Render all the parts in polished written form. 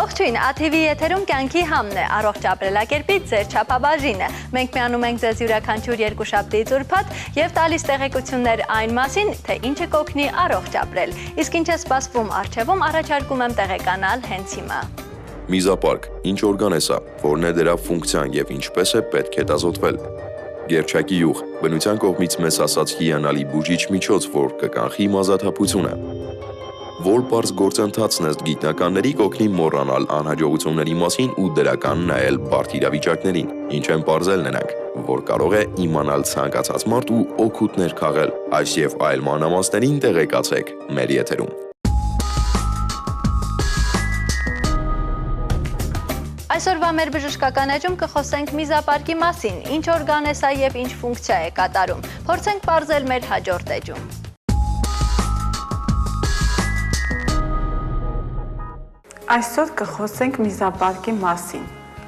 Ողջույն, ATV եթերում կյանքի համն է, առողջ ապրելակերպից ձեր չափաբաժինը։ Մենք միանում ենք ձեզ յուրաքանչյուր երկուշաբթի ուրբաթ եւ տալիս տեղեկություններ այն մասին, թե ինչը կօգնի առողջ ապրել։ Իսկ ինչ է սպասվում առջևում, առաջարկում եմ տեղեկանալ հենց հիմա։ Միզապարկ, ինչ օրգան է սա, որն է դրա ֆունկցիան եւ ինչպես է պետք հետազոտվել։ Գերչակի յուղ, բնության կողմից մեզ ասած հիանալի բուժիչ միջոց, որ կկանխի մազաթափությունը։ Որ պարզ գործընթացն ըստ գիտնականների կօգնի մոռանալ անհաջողությունների մասին ու դրական նայել բարդ իրավիճակներին, ինչ են պարզել նրանք, որ կարող է իմանալ ցանկացած մարդ ու օգուտներ քաղել։ Այս եւ այլ մանրամասներին տեղեկացեք մեր եթերում։ Այսօրվա մեր բժշկական էջում կխոսենք միզապարկի մասին, ինչ օրգան է սա եւ ինչ ֆունկցիա է կատարում։ Փորձենք պարզել մեր հաջորդ էջում։ Այսօր կխոսենք միզապարկի մասին։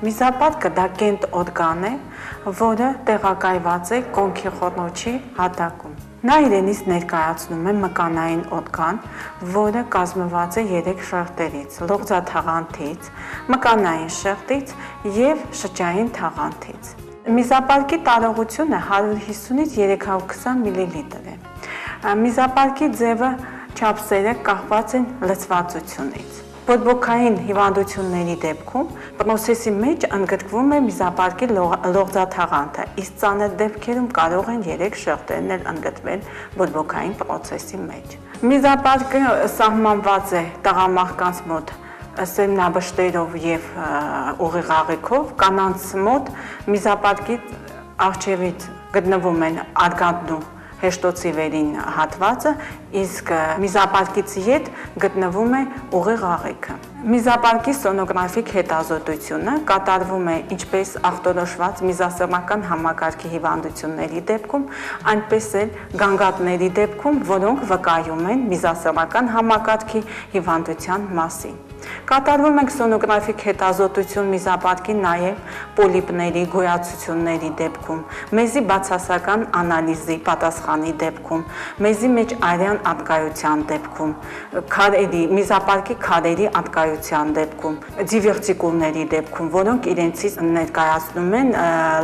Միզապարկը դա կենտ օրգան է, որը տեղակայված է կոնքի խոռոչի հատակում։ Նա իրենից ներկայացնում է մկանային օրգան, որը կազմված է 3 շերտերից՝ լողձաթաղանթից, մկանային շերտից եւ շրջային թաղանթից։ Միզապարկի տարողությունը 150-ից 320 մլ է։ Միզապարկի ձևը չափսերը կախված են լցվածությունից։ Բորբոքային հիվանդությունների դեպքում պրոցեսի մեջ ընդգրկվում է միզապարկի լողձաթաղանթը, իսկ ծանր դեպքերում կարող են 3 շերտերն էլ ընդգրկվել բորբոքային պրոցեսի մեջ։ Միզապարկը սահմանված է տղամարդկանց մոտ սերմնաբշտերով եւ ուղիղ աղիքով, կանանց մոտ միզապարկի առջևից գտնվում են արգանդն ու հեշտոցի վերին հատվածը, իսկ միզապարկից ետ գտնվում է ուղիղ աղիքը։ Միզապարկի սոնոգրաֆիկ հետազոտությունը կատարվում է ինչպես ախտորոշված միզասեռական համակարգի հիվանդությունների դեպքում, այնպես էլ գանգատների դեպքում, որոնք վկայում են միզասեռական համակարգի հիվանդության մասին։ Կատարվում ենք սոնոգրաֆիկ հետազոտություն միզապարկի նաև պոլիպների գոյացությունների դեպքում, մեզի բացասական անալիզի պատասխանի դեպքում, մեզի մեջ արյան ատկայության դեպքում, միզապարկի քարերի ատկայության դեպքում, դիվերտիկուլների դեպքում, որոնք իրենցից ներկայացնում են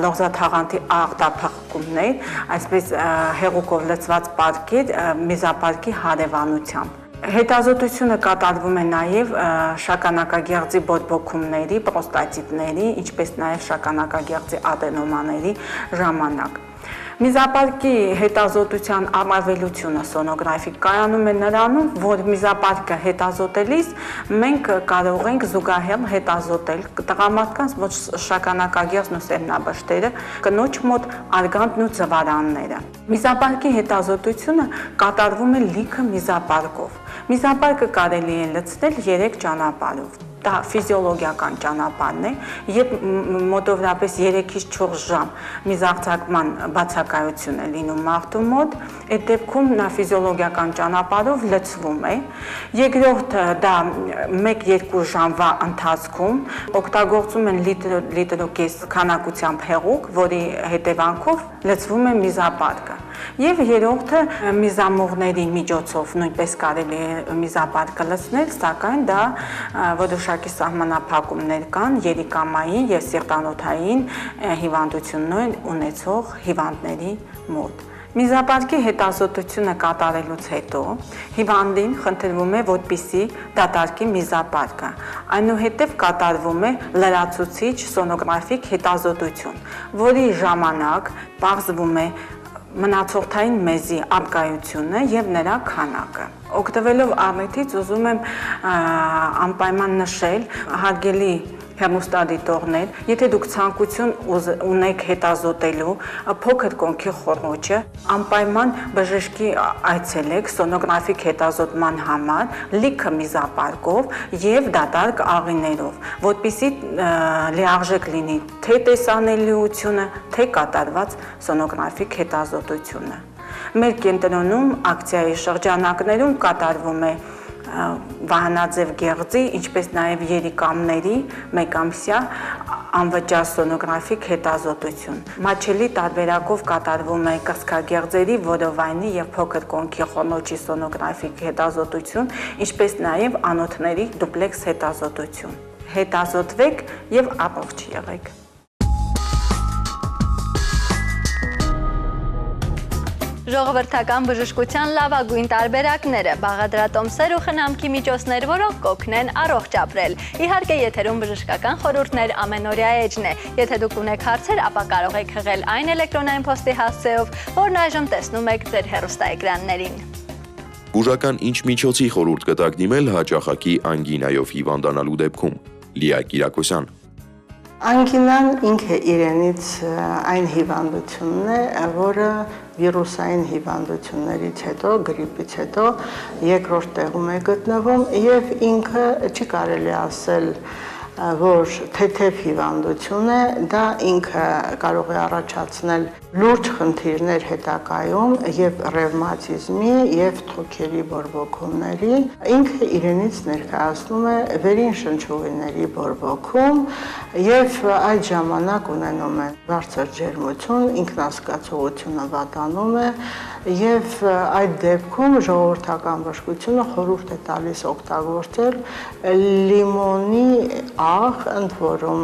լողձաթաղանթի աղտափխկումներ, այսպես հեղուկով լցված պարկեր միզապարկի հարևանությամբ։ Հետազոտությունը կատարվում է նաև շագանակագեղձի բորբոքումների, պրոստատիտների, ինչպես նաև շագանակագեղձի ադենոմաների ժամանակ։ Միզապարկի հետազոտության առավելությունը սոնոգրաֆիկ կայանում է նրանում, որ միզապարկը հետազոտելիս մենք կարող ենք զուգահեռ հետազոտել տղամարդկանց ոչ շագանակագեղձն ու սերմնաբշտերը, կնոջ մոտ արգանդն ու ձվարանները։ Միզապարկի հետազոտությունը կատարվում է լիքը միզապարկով։ Միզապարկը կարելի է լցնել 3 ճանապարհով։ Դա ֆիզիոլոգիական ճանապարհն է, երբ մոտավորապես 3-ից 4 ժամ միզարձակման բացակայություն է լինում մարդու մոտ, այդ դեպքում նա ֆիզիոլոգիական ճանապարհով լցվում է։ Երկրորդը դա 1-2 ժամվա ընթացքում օգտագործում են լիտրոկես քանակությամբ հեղուկ, որի հետևանքով լցվում է միզապարկը։ Եվ երրորդը միզամուղների միջոցով նույնպես կարելի է միզապարկը լցնել, սակայն դա որոշակի սահմանափակումներ կան երիկամային եւ սիրտանոթային հիվանդություններ ունեցող հիվանդների մոտ։ Միզապարկի հետազոտությունը կատարելուց հետո հիվանդին խնդրվում է, որպեսզի դատարկի միզապարկը։ Այնուհետև կատարվում է լրացուցիչ սոնոգրաֆիկ հետազոտություն, որի ժամանակ պարզվում է մնացորդային մեզի արգայությունը եւ նրա քանակը։ Օգտվելով առիթից ուզում եմ անպայման նշել հարգելի հեռուստադիտողներ, եթե դուք ցանկություն ունեք հետազոտելու փոքր կոնքի խոռոչը, անպայման բժշկի այցելեք սոնոգրաֆիկ հետազոտման համար լիքը միզապարկով եւ դատարկ աղիներով, որպեսզի լիարժեք լինի թե տեսանելիությունը, թե կատարված սոնոգրաֆիկ հետազոտությունը։ Մեր կենտրոնում ակցիայի շրջանակներում կատարվում է վահանաձև գեղձի, ինչպես նաև երիկամների մեկամսյա անվճար սոնոգրաֆիկ հետազոտություն։ Մաչելի տարբերակով կատարվում է կրծքագեղձերի, որովայնի եւ փոքր կոնքի խոռոչի սոնոգրաֆիկ հետազոտություն, ինչպես նաև անոթների դուպլեքս հետազոտություն։ հետազոտվեք եւ առողջ եղեք։ Ժողովրդական բժշկության լավագույն տարբերակները, բաղադրատոմսեր ու խնամքի միջոցներ, որոնք կօգնեն առողջ ապրել։ Իհարկե, եթերում բժշկական խորհուրդներ ամենօրյա էջն է։ Եթե դուք ունեք հարցեր, ապա կարող եք հղել այն էլեկտրոնային փոստի հասցեով, որն այժմ տեսնում եք ձեր հեռուստաէկրաններին։ Բուժական ինչ միջոցի խորհուրդ կտակ դիմել հաճախակի անգինայով հիվանդանալու դեպքում։ Լիա Կիրակոսյան։ Անգինան ինքը իրենից այն հիվանդությունն է, որը վիրուսային հիվանդություններից հետո, գրիպից հետո երկրորդ տեղում է գտնվում եւ ինքը չի կարելի ասել, որ թեթև հիվանդություն է, դա ինքը կարող է առաջացնել լուրջ խնդիրներ հետագայում եւ ռևմատիզմի եւ թոքերի բորբոքումների, ինքը իրենից ներկայացնում է վերին շնչուղիների բորբոքում եւ այդ ժամանակ ունենում է բարձր ջերմություն, ինքնազգացողությունը վատանում է եւ այդ դեպքում ժողովրդական բժշկությունը խորհուրդ է տալիս օգտագործել լիմոնի աղ, ընդ որում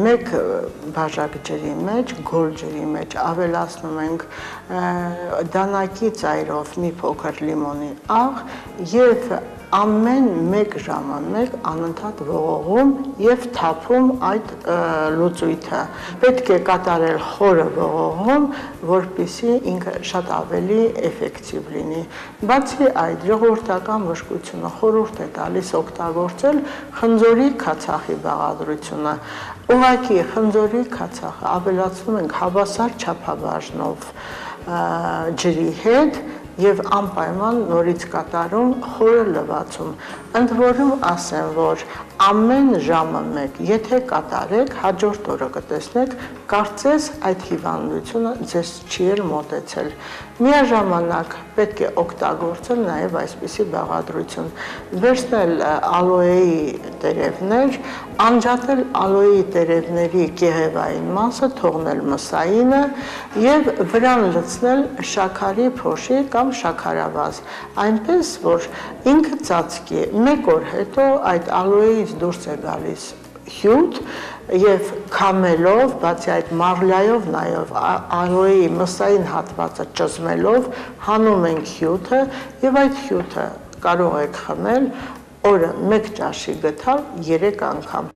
մեկ բաժակ ջրի մեջ, գոլ ջրի մեջ ավելացնում ենք դանակի ծայրով մի փոքր լիմոնի աղ եւ ամեն 1 ժամը մեկ անընդհատ ողողում եւ թափում այդ լուծույթը։ Պետք է կատարել խորը ողողում, որպեսզի ինքը շատ ավելի էֆեկտիվ լինի։ Բացի այդ, ժողովրդական բժշկությունը խորհուրդ է տալիս օգտագործել խնձորի քացախի բաղադրությունը։ Ուղղակի խնձորի քացախը ավելացնում ենք հավասար չափաբաժնով ջրի հետ եւ անպայման նորից կատարում խորը լվացում։ Ընդ որում ասեմ, որ ամեն ժամը մեկ, եթե կատարեք, հաջորդ օրը կտեսնեք, կարծես այդ հիվանդությունը ձեզ չի էլ մոտեցել։ Միաժամանակ պետք է օգտագործել նաեւ այսպիսի բաղադրություն։ Վերցնել ալոեի տերևներ, անջատել ալոեի տերևների կեղևային մասը, թողնել մսայինը եւ վրան լցնել շաքարի փոշի կամ շաքարավազ, այնպես որ ինքը ծածկի։ 1 օր հետո այդ ալոեից դուրս է գալիս հյութ եւ քամելով, բացի այդ մարլայով նաեւ ալոեի մսային հատվածը ճզմելով հանում ենք հյութը եւ այդ հյութը կարող եք խմել օրը 1 ճաշի գթալ 3 անգամ։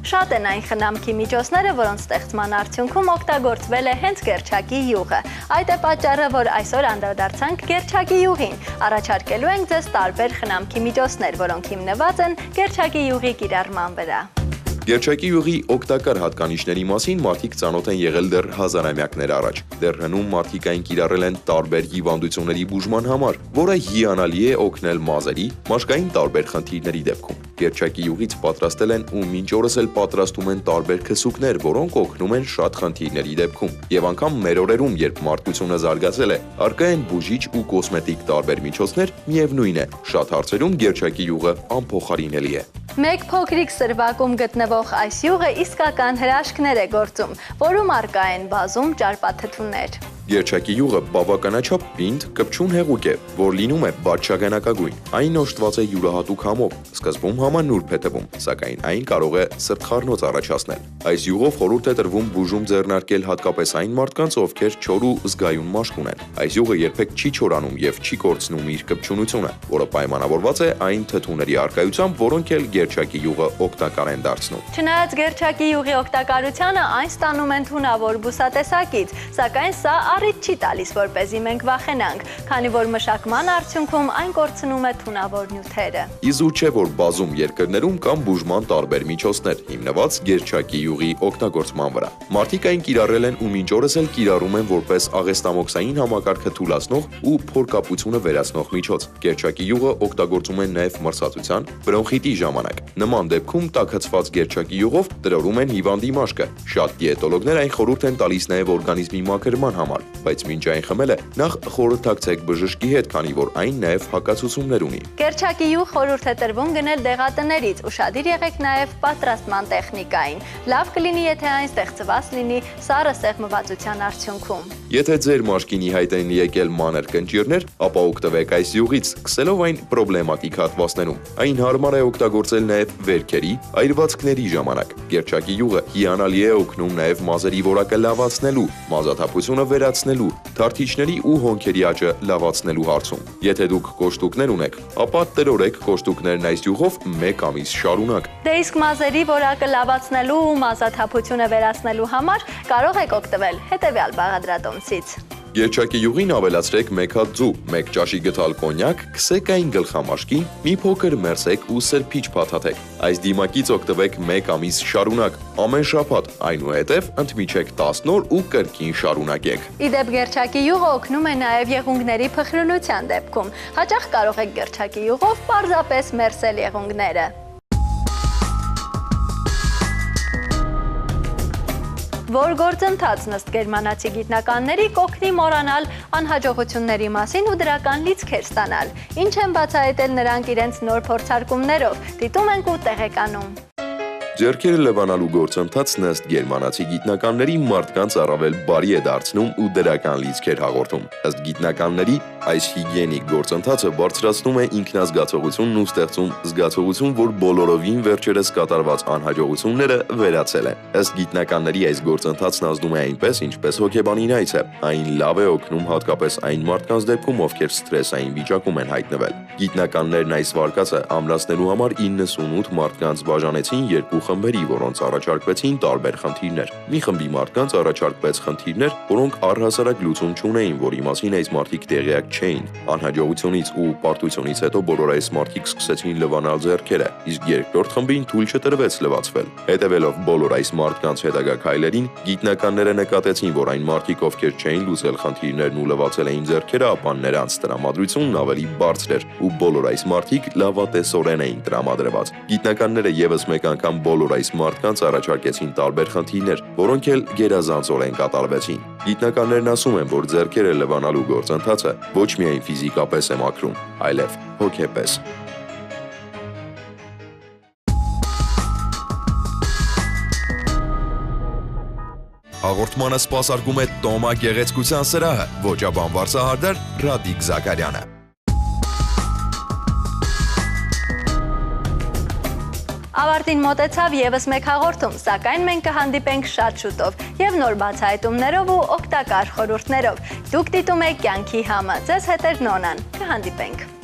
Շատ են այն խնամքի միջոցները, որոնց ստեղծման արդյունքում օգտագործվել է հենց գերչակի յուղը։ Այդ է պատճառը, որ այսօր անդրադարձանք գերչակի յուղին։ Առաջարկելու ենք ձեզ տարբեր խնամքի միջոցներ, որոնք հիմնված են գերչակի յուղի կիրառման վրա։ Գերչակի յուղի օգտակար հատկանիշների մասին մարդիկ ծանոթ են եղել դեռ հազարամյակներ առաջ։ Դեռ հնում մարդիկ այն կիրառել են տարբեր հիվանդությունների բուժման համար, որը հիանալի է օգնել մազերի, մաշկային տարբեր խնդիրների դեպքում։ Գերչակի յուղից պատրաստել են ու մինչ օրս էլ պատրաստում են տարբեր քսուկներ, որոնք օգնում են շատ խնդիրների դեպքում։ Եվ անգամ մեր օրերում, երբ մարդկությունը զարգացել է, առկա են բուժիչ ու կոսմետիկ տարբեր միջոցներ, միևնույն է, շատ հարցերում գերչակի յուղը անփոխարինելի է։ Մեկ փոքրիկ սրվակում գտնվող այս յուղը իսկական հրաշքներ է գործում, որում առկա են բազում ճարպաթթուներ։ Գերչակի յուղը բավականաչափ պինդ կպչուն հեղուկ է, որ լինում է բարձրագանակագույն։ Այն օժտված է յուրահատուկ համով, սկզբում համանուրբ է թվում, սակայն այն կարող է սրտխառնոց առաջացնել։ Այս յուղով խորհուրդ է տրվում բուժում ձեռնարկել հատկապես այն մարդկանց, ովքեր չոր ու զգայուն մաշկ ունեն։ Այս յուղը երբեք չի չորանում եւ չի կորցնում իր կպչունությունը, որը պայմանավորված է այն թթուների առկայությամբ, որոնք էլ գերչակի յուղը օգտակար են դարձնում։ Չնայած գերչակի յուղի օգտակարությանը, այն ստանում են թունավոր բուսատեսակից, սակայն սա առիթ չի տալիս, որպեսզի մենք վախենանք, քանի որ մշակման արդյունքում այն կորցնում է թունավոր նյութերը։ Իզուր չէ, որ բազում երկրներում կան բուժման տարբեր միջոցներ, հիմնված գերչակի յուղի օգտագործման վրա։ Մարդիկ այն կիրառել են ու մինչ օրս էլ կիրառում են որպես աղեստամոքսային համակարգը թուլացնող ու փորկապությունը վերացնող միջոց։ Գերչակի յուղը օգտագործում են նաև մրսածության, բրոնխիտի ժամանակ։ Նման դեպքում տաքացված գերչակի յուղով տրորում են հիվանդի մաշկը։ Շատ դիետոլոգներ այն խորհուրդ են տալիս նաև օրգանիզմի մաքրման համար, բայց մինչ այն խմելը նախ խորհրդակցեք բժշկի հետ, քանի որ այն նաև հակացություններ ունի։ Գերչակի յուղ խորհուրդ է տրվում գնել դեղատներից, ուշադիր եղեք նաև պատրաստման տեխնիկային։ Լավ կլինի, եթե այն ստեղծված լինի սառը սեղմվածության արդյունքում։ Եթե ձեր մաշկինի հայտ են եկել մանր կնճիռներ, ապա օգտվեք այս յուղից, սկսելով այն պրոբլեմատիկ հատվածներում։ Այն հարմար է օգտագործել նաև վերքերի, այրվածքների ժամանակ։ Գերչակի յուղը հիանալի է օգնում նաև մազերի որակը լավացնելու, մազաթափությունը վերացնելու, թարթիչների ու հոնքերի աճը լավացնելու հարցում։ Եթե դուք կոշտուկներ ունեք, ապա տրորեք կոշտուկներն այս յուղով 1 ամիս շարունակ։ Դե իսկ մազերի որակը լավացնելու ու մազաթափությունը վերացնելու համար կարող եք օգտվել հետևյալ բաղադրատոմսից։ Գերչակի յուղին ավելացրեք 1 հատ ձու, 1 ճաշի գթալ կոնյակ, քսեք այն գլխամաշկին, մի փոքր մերսեք ու սրբիչ փաթաթեք։ Այս դիմակից օգտվեք 1 ամիս շարունակ, ամեն շաբաթ, այնուհետև ընդմիջեք 10 օր ու կրկին շարունակեք։ Իդեպ գերչակի յուղը օգնում է նաև եղունգների փխրունության դեպքում։ Հաճախ կարող եք գերչակի յուղով պարզապես մերսել եղունգները։ Որ գործընթացն ըստ գերմանացի գիտնականների կօգնի մոռանալ անհաջողությունների մասին ու դրական լիցքեր ստանալ։ Ինչ են բացահայտել նրանք իրենց նոր փորձարկումներով, դիտում ենք ու տեղեկանում։ Ձեռքերը լվանալու գործընթացն ըստ գերմանացի գիտնականների մարդկանց առավել բարի է դարձնում ու դրական լիցքեր հաղորդում։ Ըստ գիտնականների, այս հիգիենիկ գործընթացը բարձրացնում է ինքնազգացողությունն ու ստեղծում զգացողություն, որ բոլորովին վերջերս կատարված անհաջողությունները վերացել են։ Ըստ գիտնականների այս գործընթացն ազդում է այնպես, ինչպես հոգեբանին այց է։ Այն լավ է օգնում հատկապես այն մարդկանց դեպքում, ովքեր սթրեսային վիճակում են հայտնվել։ Գիտնականներն այս վարկածը ամրացնելու համար 98 մարդկանց բաժանեցին 2 խմբերի, որոնց առաջարկվեցին տարբեր խնդիրներ։ Մի խմբի մարդկանց առաջարկվեց խնդիրներ, որոնք առհասարակ լուծում չունեին, որի մասին այս մարդիկ տեղյակ չէին։ Անհաջողությունից ու պարտությունից հետո բոլոր այս մարդիկ սկսեցին լվանալ ձեռքերը, իսկ երկրորդ խմբին թույլ չտրվեց լվացվել։ Հետևելով բոլոր այս մարդկանց հետագա քայլերին, գիտնականները նկատեցին, որ այն մարդիկ, ովքեր չէին լուծել խնդիրներն ու լվացել էին ձեռքերը, ապա նրանց տրամադրությունն ավելի բարձր էր, ու բոլոր այս մարդիկ լավատեսորեն էին տրամադրված։ Գիտնականները եւս մեկ անգամ բոլոր այս մարդկանց առաջարկեցին տարբեր խնդիրներ, որոնք էլ գերազանցորեն կատարվեցին։ Գիտնականներն ասում են, որ ձեռքերը լվանալու գործընթացը ոչ միայն ֆիզիկապես է մաքրում, այլև հոգեպես։ Հաղորդմանը սպասարկում է Տոմա գեղեցկության սրահը, ոճաբան վարսահարդար Ռադիկ Զաքարյանը։ Ավարտին մոտեցավ եւս մեկ հաղորդում, սակայն մենք կհանդիպենք շատ շուտով եւ նոր բացահայտումներով ու օգտակար խորհուրդներով։ Դուք դիտում եք Կյանքի համը, ձեզ հետ է Նոնան, կհանդիպենք։